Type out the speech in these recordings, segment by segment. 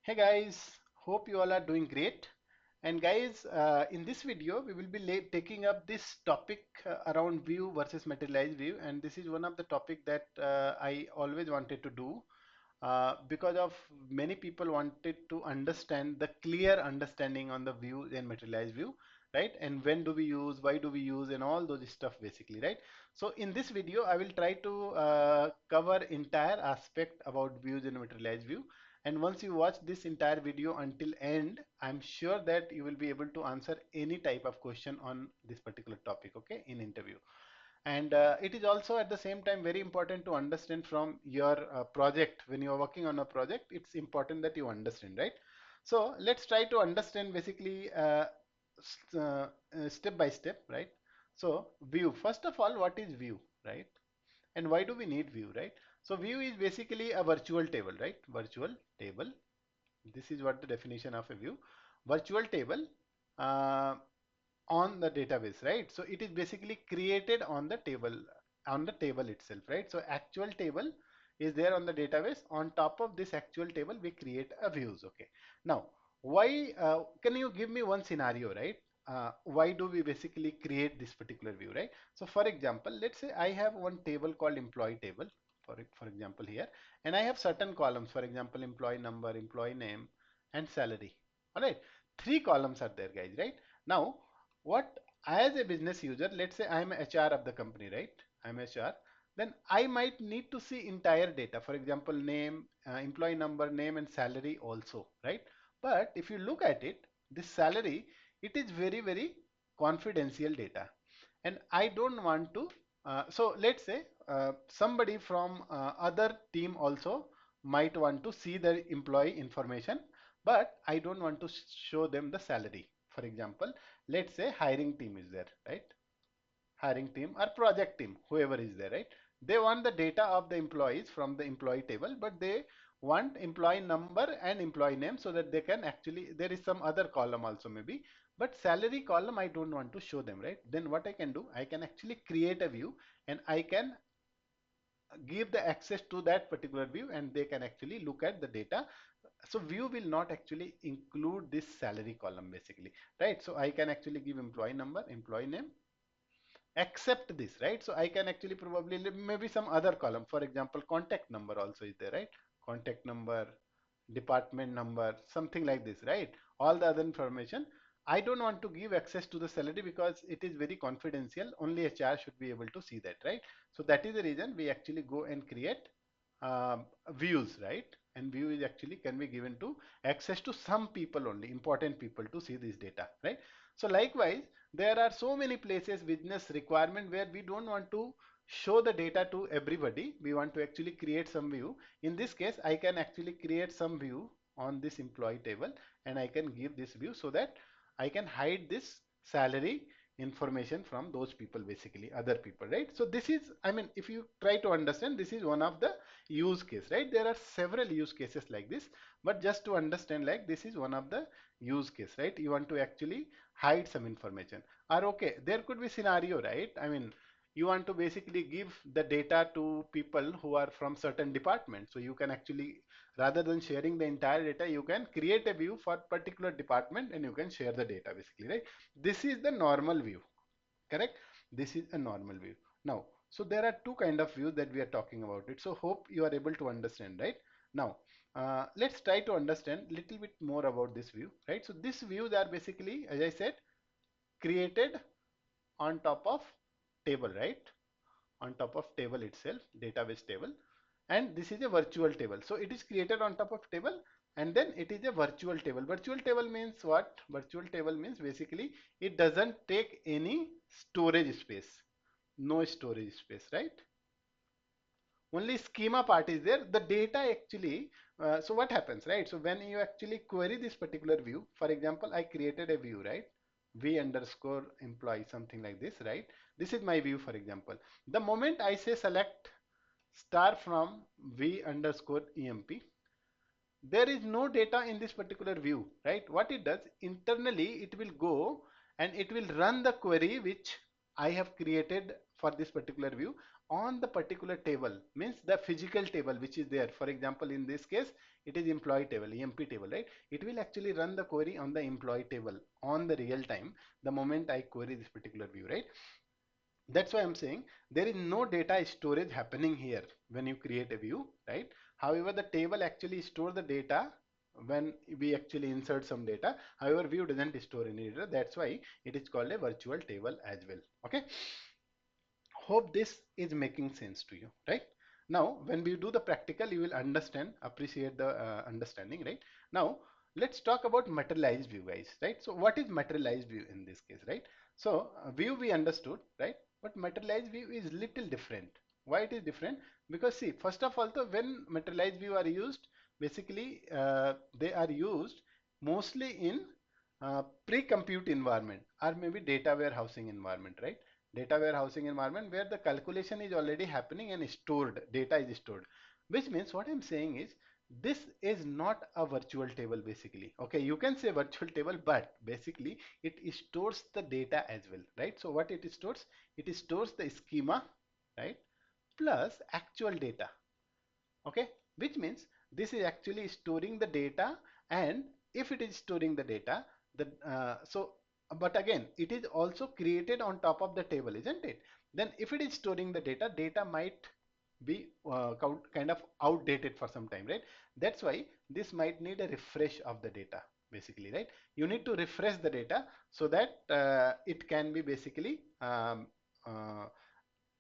Hey guys, hope you all are doing great. And guys, in this video, we will be taking up this topic around view versus materialized view. And this is one of the topic that I always wanted to do because of many people wanted to understand the clear understanding on the view and materialized view, right? And when do we use, why do we use, and all those stuff basically, right? So in this video, I will try to cover entire aspect about views and materialized view. And once you watch this entire video until end, I'm sure that you will be able to answer any type of question on this particular topic, okay, in interview. And it is also at the same time very important to understand from your project. When you are working on a project, it's important that you understand, right? So let's try to understand basically step by step, right? So view, first of all, what is view, right? And why do we need view, right? So view is basically a virtual table, right? Virtual table. This is what the definition of a view. Virtual table uh, on the database, right? So it is basically created on the table itself, right? So actual table is there on the database. On top of this actual table, we create a views. Okay. Now, why? Can you give me one scenario, right? Why do we basically create this particular view, right? So for example, let's say I have one table called employee table, for example here, and I have certain columns, for example, employee number, employee name, and salary. All right, three columns are there, guys, right? Now, what as a business user, let's say I'm HR of the company, right? I'm HR. Then I might need to see entire data. For example, name, employee number, name, and salary also, right? But if you look at it, this salary, it is very, very confidential data. And I don't want to, so let's say somebody from other team also might want to see the employee information, but I don't want to show them the salary. For example, let's say hiring team is there, right? Hiring team or project team, whoever is there, right? They want the data of the employees from the employee table, but they want employee number and employee name so that they can actually, there is some other column also maybe, but salary column I don't want to show them, right? Then what I can do, I can actually create a view and I can give the access to that particular view and they can actually look at the data. So view will not actually include this salary column basically, right? So I can actually give employee number, employee name, except this, right? So I can actually probably maybe some other column, for example, contact number also is there, right? Contact number, department number, something like this, right? All the other information. I don't want to give access to the salary because it is very confidential. Only HR should be able to see that, right? So that is the reason we actually go and create views, right? And view is actually can be given to access to some people only, important people to see this data, right? So likewise, there are so many places business requirement where we don't want to show the data to everybody. We want to actually create some view. In this case, I can actually create some view on this employee table and I can give this view so that I can hide this salary information from those people, basically other people, right? So this is, I mean, if you try to understand, this is one of the use case, right? There are several use cases like this, but just to understand, like, this is one of the use case, right? You want to actually hide some information, or okay, there could be scenario, right? I mean, you want to basically give the data to people who are from certain departments, so you can actually, rather than sharing the entire data, you can create a view for particular department and you can share the data basically, right? This is the normal view, correct? This is a normal view. Now, so there are two kind of views that we are talking about it, so hope you are able to understand, right? Now, let's try to understand little bit more about this view, right? So these views are basically, as I said, created on top of table, right? On top of table itself, database table, and this is a virtual table. So it is created on top of table and then it is a virtual table. Virtual table means what? Virtual table means basically it doesn't take any storage space, no storage space, right? Only schema part is there. The data actually, so what happens, right? So when you actually query this particular view, for example, I created a view, right? V underscore employee, something like this, right? This is my view, for example. The moment I say select star from V underscore EMP, there is no data in this particular view, right? What it does, internally, it will go and it will run the query which I have created for this particular view. on the particular table, means the physical table which is there. For example, in this case, it is employee table, EMP table, right? It will actually run the query on the employee table on the real time, the moment I query this particular view, right? That's why I'm saying there is no data storage happening here when you create a view, right? However, the table actually store the data when we actually insert some data. However, view doesn't store any data. That's why it is called a virtual table as well. Okay. Hope this is making sense to you, right? Now, when we do the practical, you will understand, appreciate the understanding, right? Now, let's talk about materialized view, guys, right? So, what is materialized view in this case, right? So, view we understood, right? But materialized view is little different. Why it is different? Because see, first of all, when materialized view are used, basically they are used mostly in pre-compute environment or maybe data warehousing environment, right? Data warehousing environment where the calculation is already happening and stored, data is stored. Which means what I'm saying is this is not a virtual table basically. Okay, you can say virtual table, but basically it stores the data as well, right? So what it stores? It stores the schema, right? Plus actual data. Okay, which means this is actually storing the data, and if it is storing the data, the but again it is also created on top of the table, isn't it? Then if it is storing the data, data might be kind of outdated for some time, right? That's why this might need a refresh of the data basically, right? You need to refresh the data so that it can be basically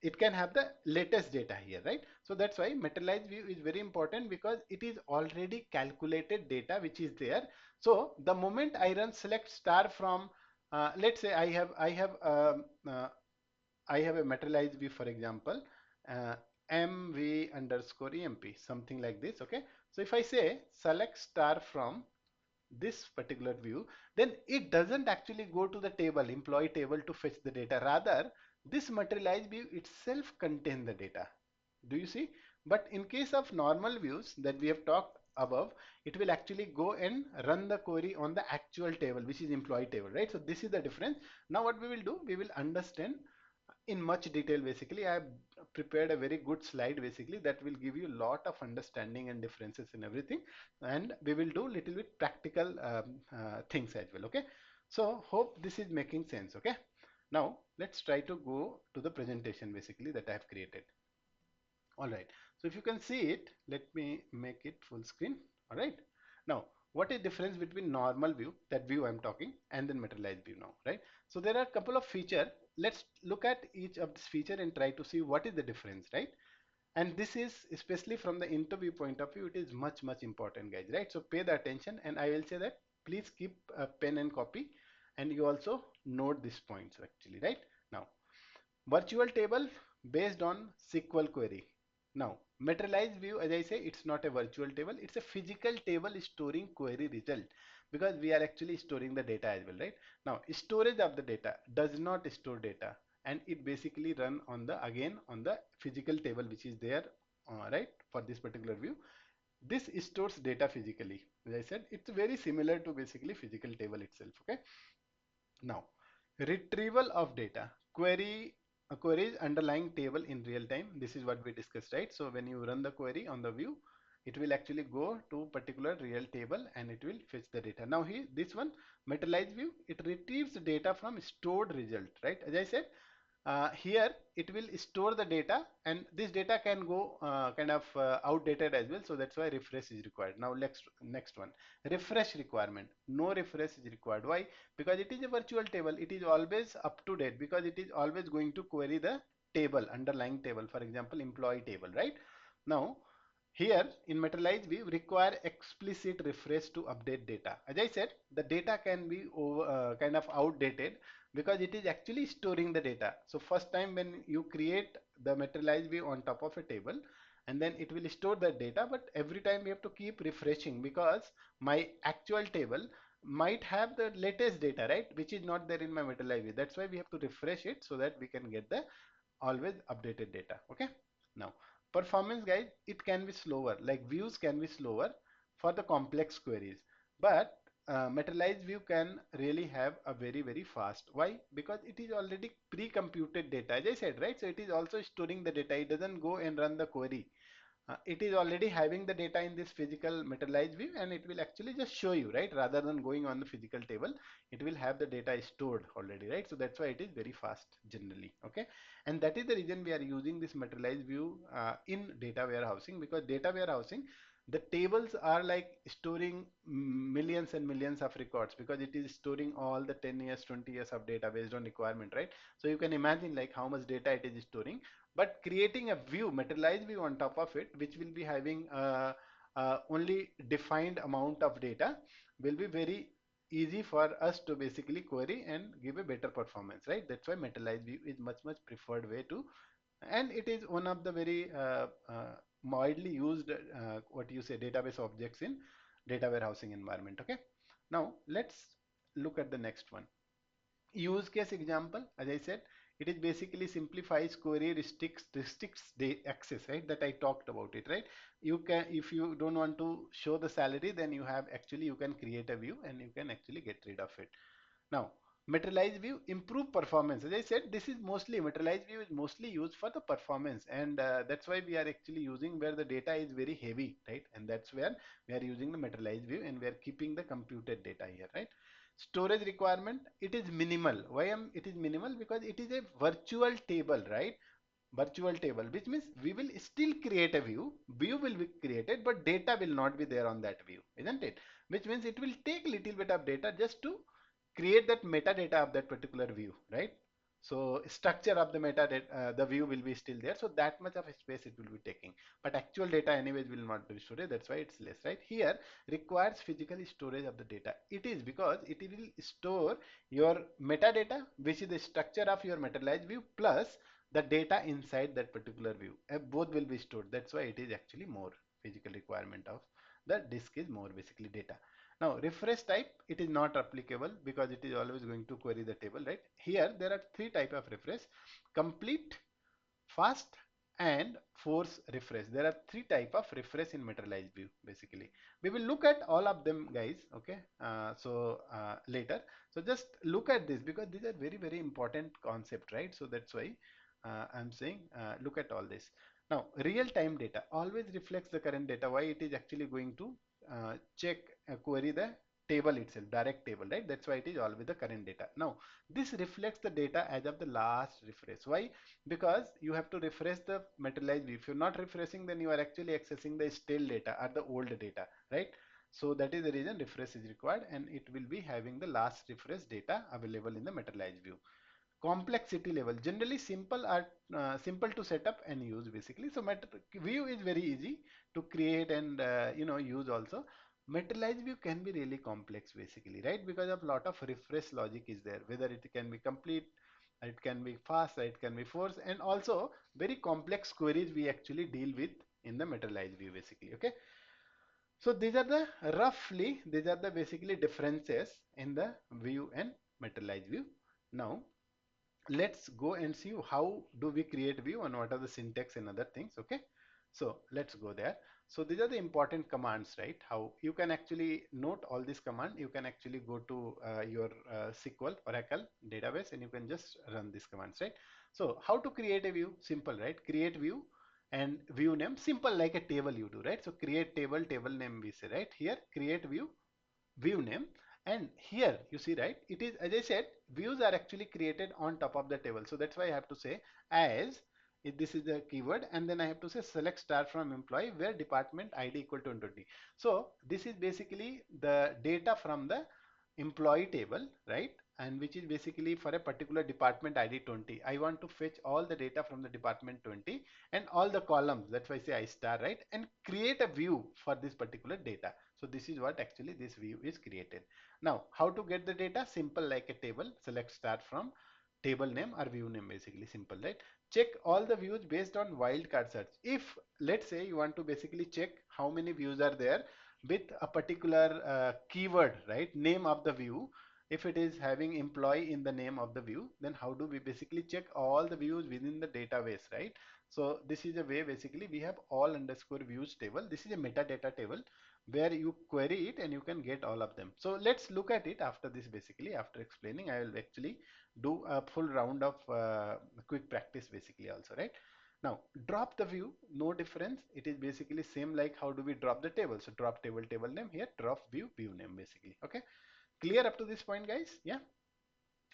it can have the latest data here, right? So that's why materialized view is very important, because it is already calculated data which is there. So the moment I run select star from let's say I have a materialized view, for example, uh, mv underscore emp, something like this. Okay, so if I say select star from this particular view, then it doesn't actually go to the table, employee table, to fetch the data. Rather, this materialized view itself contains the data. Do you see? But in case of normal views that we have talked above, it will actually go and run the query on the actual table, which is employee table, right? So this is the difference. Now what we will do, we will understand in much detail. Basically, I have prepared a very good slide basically that will give you a lot of understanding and differences in everything, and we will do little bit practical things as well. Okay, so hope this is making sense. Okay, now let's try to go to the presentation basically that I have created. All right, so if you can see it, let me make it full screen. All right, now what is difference between normal view, that view I'm talking, and then materialized view now, right? So there are a couple of feature. Let's look at each of this feature and try to see what is the difference, right? And this is especially from the interview point of view, it is much important, guys, right? So pay the attention, and I will say that please keep a pen and copy, and you also note these points actually, right? Now, virtual table based on SQL query. Now, materialized view, as I say, it's not a virtual table. It's a physical table storing query result, because we are actually storing the data as well, right? Now, storage of the data does not store data, and it basically run on the, again, on the physical table which is there, right? For this particular view, this stores data physically. As I said, it's very similar to basically physical table itself. Okay. Now, retrieval of data. Queries underlying table in real time. This is what we discussed, right? So when you run the query on the view, it will actually go to particular real table and it will fetch the data. Now here, this one, materialized view, it retrieves the data from stored result, right? As I said, here it will store the data, and this data can go kind of outdated as well, so that's why refresh is required. Now next one, refresh requirement. No refresh is required. Why? Because it is a virtual table, it is always up to date, because it is always going to query the table, underlying table, for example employee table, right? Now here in materialized we require explicit refresh to update data. As I said, the data can be kind of outdated, because it is actually storing the data. So first time when you create the materialized view on top of a table, and then it will store the data, but every time we have to keep refreshing, because my actual table might have the latest data, right, which is not there in my materialized view. That's why we have to refresh it so that we can get the always updated data. Okay, now performance, guys, it can be slower, like views can be slower for the complex queries, but materialized view can really have a very fast. Why? Because it is already pre-computed data, as I said, right? So it is also storing the data. It doesn't go and run the query. It is already having the data in this physical materialized view, and it will actually just show you, right? Rather than going on the physical table, it will have the data stored already, right? So that's why it is very fast generally. Okay, and that is the reason we are using this materialized view in data warehousing, because data warehousing, the tables are like storing millions and millions of records, because it is storing all the 10 years 20 years of data based on requirement, right? So you can imagine like how much data it is storing. But creating a view, materialized view on top of it, which will be having only defined amount of data, will be very easy for us to basically query and give a better performance, right? That's why materialized view is much preferred way to, and it is one of the very widely used what you say database objects in data warehousing environment. Okay, now let's look at the next one. Use case example. As I said, it is basically simplifies query, restricts the access, right? That I talked about it, right? You can, if you don't want to show the salary, then you have actually, you can create a view and you can actually get rid of it. Now, materialized view improve performance. As I said, this is mostly, materialized view is mostly used for the performance, and that's why we are actually using where the data is very heavy, right? And that's where we are using the materialized view, and we are keeping the computed data here, right? Storage requirement, it is minimal. Why am it is minimal? Because it is a virtual table, right? Virtual table, which means we will still create a view will be created, but data will not be there on that view, isn't it? Which means it will take little bit of data just to create that metadata of that particular view, right? So structure of the metadata, the view will be still there, so that much of space it will be taking, but actual data anyways will not be stored. That's why it's less, right? Here requires physical storage of the data. It is because it will store your metadata, which is the structure of your materialized view, plus the data inside that particular view. Both will be stored. That's why it is actually more physical requirement of the disk is more basically data. Now refresh type, it is not applicable because it is always going to query the table, right? Here there are three type of refresh: complete, fast, and force refresh. There are three type of refresh in materialized view basically. We will look at all of them, guys. Okay, later. So just look at this because these are very important concept, right? So that's why I'm saying look at all this. Now real time data always reflects the current data. Why? It is actually going to check query the table itself, direct table, right? That's why it is always the current data. Now this reflects the data as of the last refresh. Why? Because you have to refresh the materialized view. If you're not refreshing, then you are actually accessing the stale data or the old data, right? So that is the reason refresh is required, and it will be having the last refresh data available in the materialized view. Complexity level, generally simple are simple to set up and use basically. So view is very easy to create and use also. Materialized view can be really complex basically, right? Because of lot of refresh logic is there, whether it can be complete, it can be fast, it can be force, and also very complex queries we actually deal with in the materialized view basically. Okay, so these are the roughly, these are the basically differences in the view and materialized view. Now let's go and see how do we create view and what are the syntax and other things. Okay, so let's go there. So these are the important commands, right? How you can actually note all these command. You can actually go to your SQL Oracle database and you can just run these commands, right? So how to create a view? Simple, right? Create view and view name, simple like a table you do, right? So create table, table name we say, right? Here create view, view name, and here you see, right, it is, as I said, views are actually created on top of the table. So that's why I have to say as, if this is the keyword, and then I have to say select star from employee where department ID equal to 120. So this is basically the data from the employee table, right? And which is basically for a particular department ID 20. I want to fetch all the data from the department 20 and all the columns. That's why I say I star, right? And create a view for this particular data. So this is what actually this view is created. Now, how to get the data? Simple like a table. Select start from table name or view name, basically simple, right? Check all the views based on wildcard search. If let's say you want to basically check how many views are there with a particular keyword, right? Name of the view. If it is having employee in the name of the view, then how do we basically check all the views within the database, right? So this is a way basically we have all underscore views table. This is a metadata table. where you query it and you can get all of them. So let's look at it after this. Basically, after explaining, I will actually do a full round of quick practice basically also, right? Now drop the view, no difference. It is basically same like how do we drop the table. So drop table, table name. Here drop view, view name basically. Okay, clear up to this point, guys? Yeah.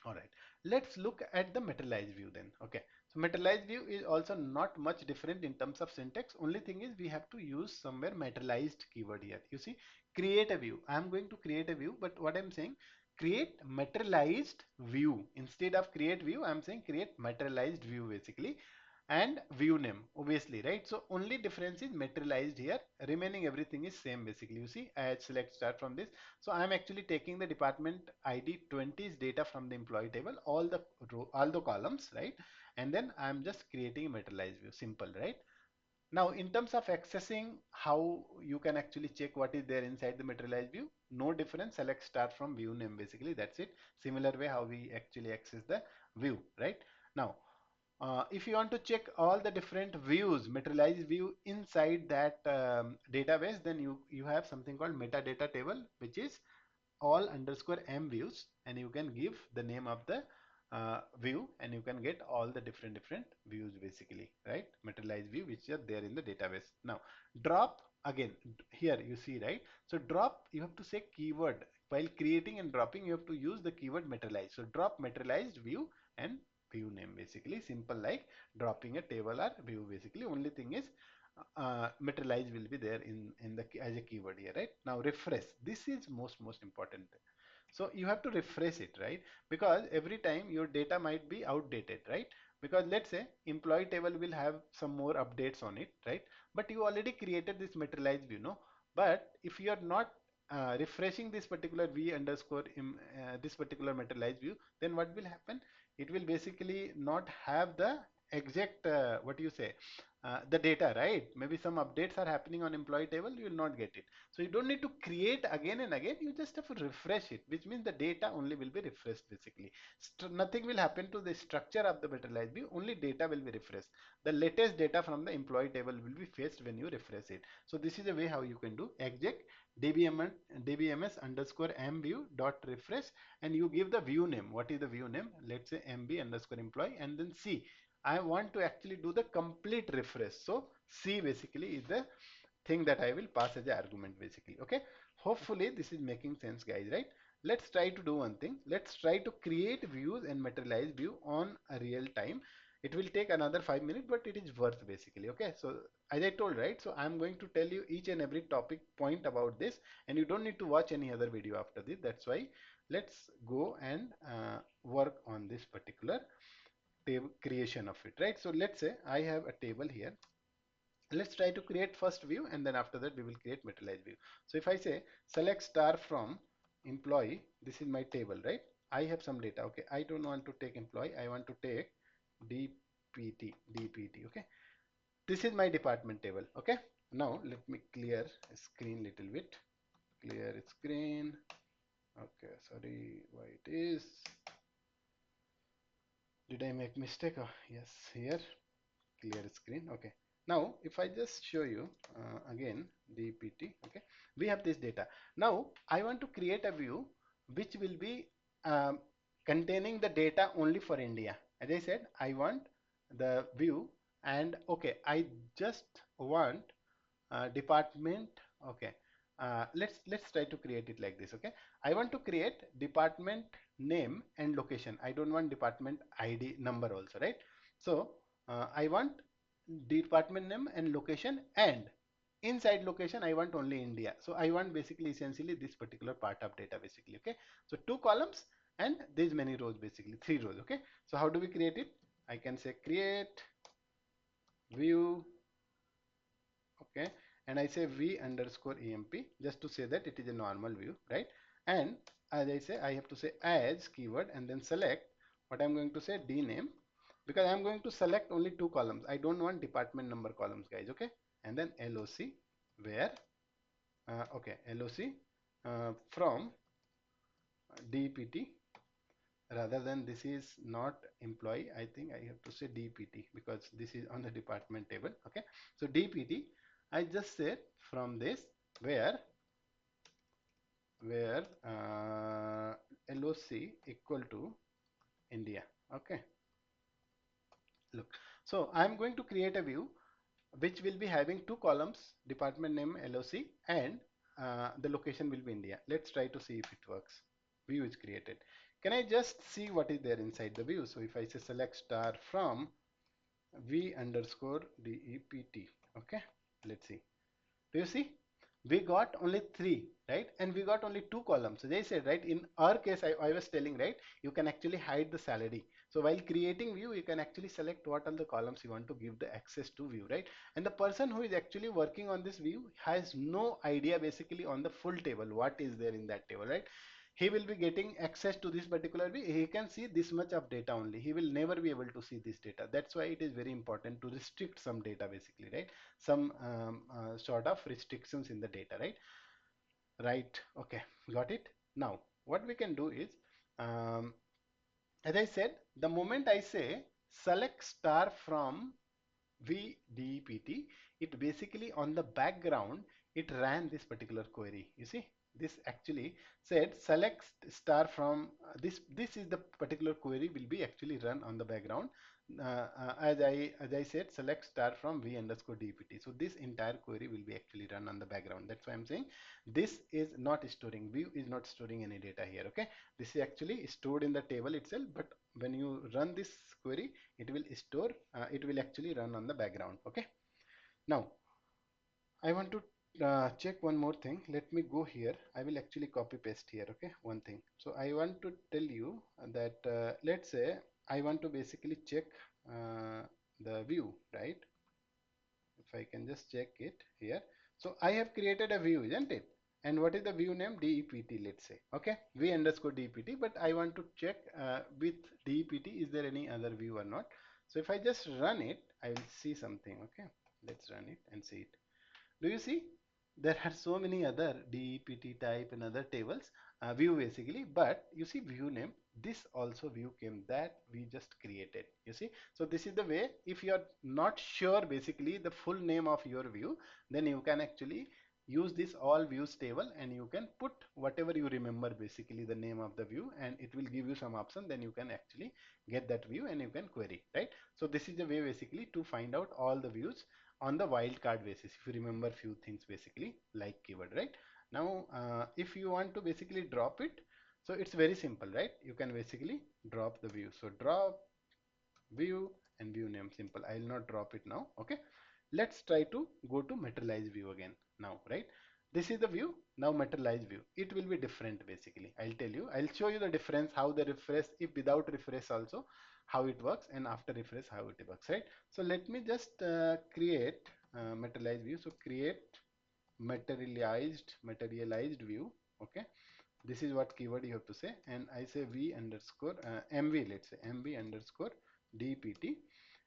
All right, let's look at the materialized view then. Okay, so materialized view is also not much different in terms of syntax. Only thing is we have to use somewhere materialized keyword here. You see, create a view. I'm going to create a view, but what I'm saying, create materialized view. Instead of create view, I'm saying create materialized view basically, and view name obviously, right? So only difference is materialized here, remaining everything is same basically. You see, I select start from this. So I'm actually taking the department ID 20's data from the employee table, all the all the columns, right? And then I'm just creating a materialized view, simple, right? Now in terms of accessing, how you can actually check what is there inside the materialized view, no difference, select start from view name basically, that's it. Similar way how we actually access the view, right? Now if you want to check all the different views, materialized view inside that database, then you have something called metadata table, which is all underscore m views, and you can give the name of the view, and you can get all the different views basically, right? Materialized view which are there in the database. Now drop again, here you see, right? So drop, you have to say keyword while creating and dropping, you have to use the keyword materialized. So drop materialized view and view name basically, simple like dropping a table or view basically. Only thing is materialize will be there in the as a keyword here, right? Now refresh, this is most important. So you have to refresh it, right? Because every time your data might be outdated, right? Because let's say employee table will have some more updates on it, right? But you already created this materialized view, no? But if you are not refreshing this particular v underscore this particular materialized view, then what will happen? It will basically not have the exact what you say, the data, right? Maybe some updates are happening on employee table, you will not get it. So you don't need to create again and again, you just have to refresh it, which means the data only will be refreshed basically. Nothing will happen to the structure of the materialized view, only data will be refreshed. The latest data from the employee table will be fetched when you refresh it. So this is a way how you can do exec dbms underscore mview dot refresh, and you give the view name. What is the view name? Let's say mb underscore employee, and then c. I want to actually do the complete refresh. So C basically is the thing that I will pass as an argument basically. Okay. Hopefully this is making sense, guys, right? Let's try to do one thing. Let's try to create views and materialize view on a real time. It will take another 5 minutes, but it is worth basically. Okay. So as I told, right? So I'm going to tell you each and every topic point about this, and you don't need to watch any other video after this. That's why let's go and work on this particular table creation of it, right? So let's say I have a table here. Let's try to create first view, and then after that we will create materialized view. So if I say select star from employee, this is my table, right? I have some data. Okay, I don't want to take employee, I want to take dpt. Okay, this is my department table. Okay, now let me clear screen little bit. Clear screen. Okay, sorry, why it is, did I make mistake? Oh, yes, here, clear screen. Okay, now if I just show you again dpt. Okay, we have this data. Now I want to create a view which will be containing the data only for India. As I said, I want the view, and okay, I just want department. Okay, let's try to create it like this. Okay, I want to create department name and location. I don't want department ID number also, right? So I want department name and location, and inside location I want only India. So I want basically essentially this particular part of data basically. Okay, so two columns and these many rows, basically three rows. Okay, so how do we create it? I can say create view. Okay, and I say v underscore emp just to say that it is a normal view, right? And as I say, I have to say as keyword, and then select what I'm going to say d name, because I'm going to select only two columns. I don't want department number columns, guys. Okay, and then loc where okay, loc from dpt, rather than this is not employee, I think I have to say dpt because this is on the department table. Okay, so dpt, I just said from this where here LOC equal to India. Okay, look. So I'm going to create a view which will be having two columns, department name LOC and the location will be India. Let's try to see if it works. View is created. Can I just see what is there inside the view? So if I say select star from V underscore DEPT, okay, let's see. Do you see? We got only three, right? And we got only two columns. As I said, right? In our case, I was telling, right? You can actually hide the salary. So while creating view, you can actually select what are the columns you want to give the access to view, right? And the person who is actually working on this view has no idea basically on the full table, what is there in that table, right? He will be getting access to this particular view. He can see this much of data only. He will never be able to see this data. That's why it is very important to restrict some data basically, right? Some sort of restrictions in the data, right? Okay, got it. Now what we can do is, um, as I said, the moment I say select star from VDPT, it basically on the background it ran this particular query. You see, this actually said select star from this is the particular query will be actually run on the background. As I said, select star from V underscore DPT. So this entire query will be actually run on the background. That's why I'm saying this is not storing, view is not storing any data here. Okay, this is actually stored in the table itself, but when you run this query, it will store, it will actually run on the background. Okay, now I want to check one more thing. Let me go here. I will actually copy paste here. Okay, one thing. So I want to tell you that let's say I want to basically check the view, right? If I can just check it here. So I have created a view, isn't it? And what is the view name? DEPT, let's say. Okay, V underscore DEPT. But I want to check with DEPT, is there any other view or not? So if I just run it, I will see something. Okay, let's run it and see it. Do you see? There are so many other DEPT type and other tables, view basically, but you see view name, this also view came that we just created. You see? So this is the way, if you are not sure basically the full name of your view, then you can actually use this all views table and you can put whatever you remember basically the name of the view, and it will give you some option, then you can actually get that view and you can query, right? So this is the way basically to find out all the views on the wildcard basis, if you remember few things basically like keyword, right? Now if you want to basically drop it, so it's very simple, right? You can basically drop the view. So drop view and view name, simple. I will not drop it now. Okay, let's try to go to materialized view again now, right? This is the view. Now materialized view, it will be different basically. I'll tell you, I'll show you the difference, how the refresh, if without refresh also how it works, and after refresh how it works, right? So let me just create materialized view. So create materialized view. Okay, this is what keyword you have to say, and I say v underscore mv, let's say mv underscore dpt,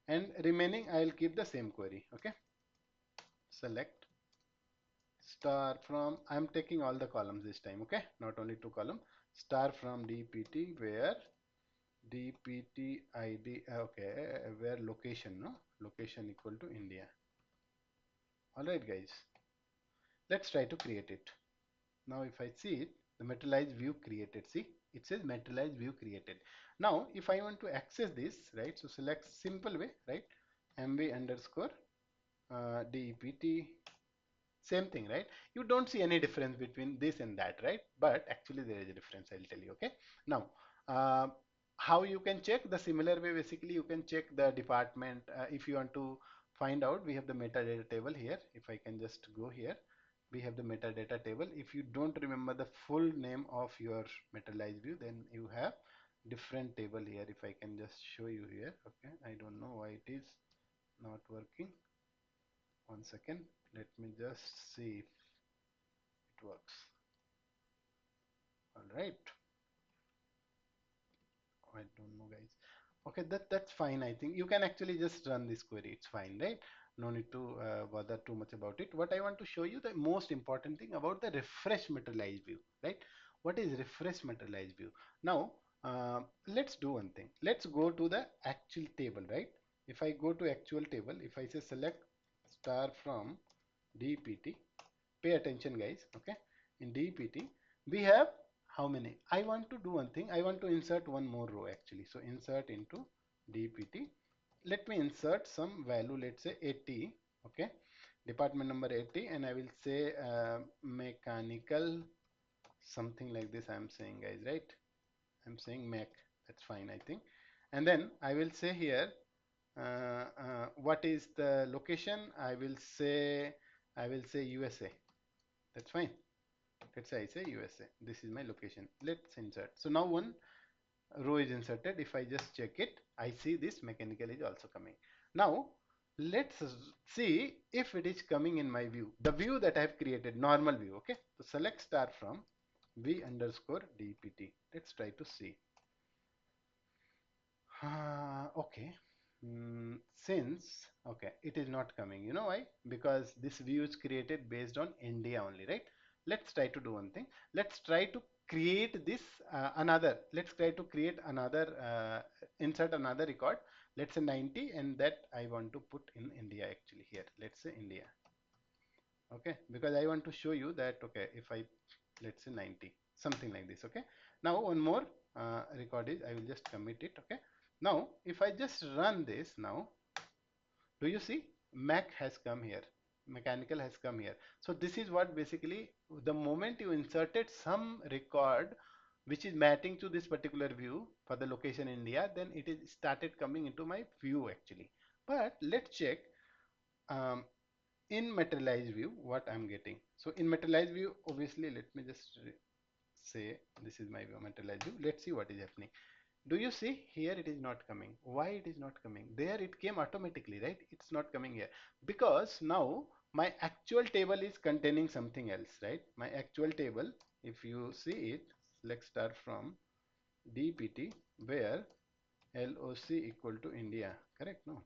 and remaining I'll keep the same query. Okay, select star from, I'm taking all the columns this time. Okay, not only two column, star from dpt where dpt id, okay, where location, no, location equal to India. All right guys, let's try to create it. Now if I see it, the materialized view created, see it says materialized view created. Now if I want to access this, right, so select simple way, right, mv underscore dept, same thing, right? You don't see any difference between this and that, right? But actually there is a difference, I'll tell you. Okay, now uh, how you can check the similar way, basically you can check the department. If you want to find out, we have the metadata table here. If I can just go here, we have the metadata table. If you don't remember the full name of your materialized view, then you have different table here. If I can just show you here. Okay, I don't know why it is not working. One second, let me just see if it works. All right, I don't know guys. Okay, that's fine. I think you can actually just run this query, it's fine, right? No need to bother too much about it. What I want to show you, the most important thing about the refresh materialized view, right? What is refresh materialized view? Now let's do one thing. Let's go to the actual table, right? If I go to actual table, if I say select star from dpt, pay attention guys. Okay, in dpt, we have how many? I want to do one thing. I want to insert one more row actually. So insert into DPT. Let me insert some value, let's say 80. Okay. Department number 80, and I will say mechanical, something like this. I'm saying, guys, right? I'm saying Mac. That's fine, I think. And then I will say here, what is the location? I will say USA. That's fine. Let's say I say USA. This is my location. Let's insert. So now one row is inserted. If I just check it, I see this mechanical is also coming. Now let's see if it is coming in my view. The view that I have created, normal view. Okay. So select star from v underscore dpt. Let's try to see. Okay. Since okay, it is not coming. You know why? Because this view is created based on India only, right? Let's try to do one thing. Let's try to create this another. Let's try to create another, insert another record. Let's say 90, and that I want to put in India actually here. Let's say India. Okay, because I want to show you that okay, if I let's say 90, something like this. Okay, now one more record is I will just commit it. Okay, now if I just run this now, do you see Mac has come here, mechanical has come here. So this is what basically the moment you inserted some record which is matching to this particular view for the location India, then it is started coming into my view actually. But let's check um, in materialized view what I'm getting. So in materialized view, obviously, let me just say this is my view, materialized view. Let's see what is happening. Do you see here it is not coming? Why it is not coming? There it came automatically, right? It's not coming here because now my actual table is containing something else, right? My actual table, if you see it, select start from DPT where LOC equal to India, correct? No,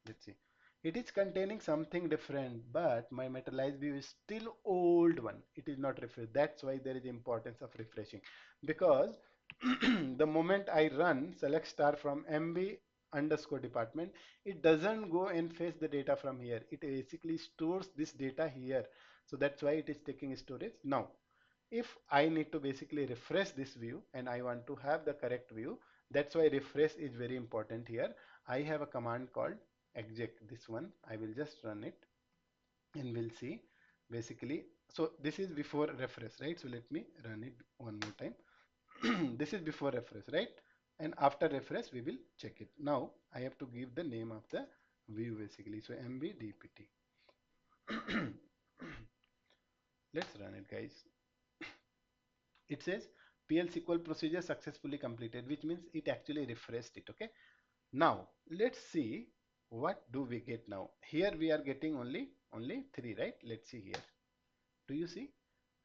let's see. It is containing something different, but my materialized view is still old one. It is not refreshed. That's why there is importance of refreshing, because the moment I run select star from MB underscore department, it doesn't go and fetch the data from here. It basically stores this data here. So that's why it is taking storage. Now, if I need to basically refresh this view and I want to have the correct view, that's why refresh is very important here. I have a command called exec. This one I will just run it and we'll see basically. So this is before refresh, right? So let me run it one more time. This is before refresh, right? And after refresh we will check it. Now I have to give the name of the view basically. So mbdpt. Let's run it, guys. It says PL SQL procedure successfully completed, which means it actually refreshed it. Okay. Now let's see what do we get now. Here we are getting only three, right? Let's see here. Do you see?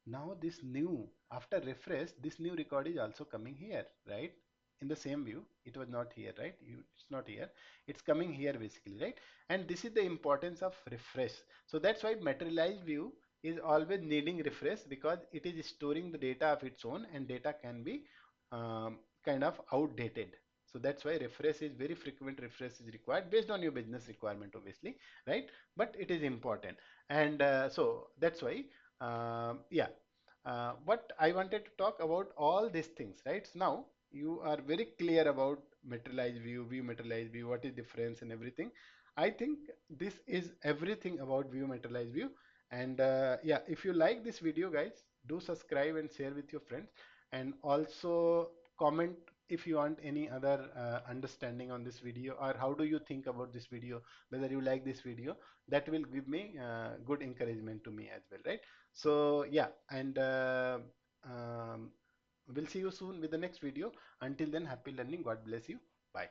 Now this new, after refresh, this new record is also coming here, right? In the same view, it was not here, right? It's not here. It's coming here basically, right? And this is the importance of refresh. So that's why materialized view is always needing refresh, because it is storing the data of its own and data can be kind of outdated. So that's why refresh is very frequent, refresh is required based on your business requirement obviously, right? But it is important. And so that's why yeah, but I wanted to talk about all these things, right? So now you are very clear about materialized view, view materialized view, what is difference and everything. I think this is everything about view materialized view. And yeah, if you like this video, guys, do subscribe and share with your friends, and also comment if you want any other understanding on this video, or how do you think about this video, whether you like this video. That will give me good encouragement to me as well, right? So yeah, and um, we'll see you soon with the next video. Until then, happy learning. God bless you. Bye.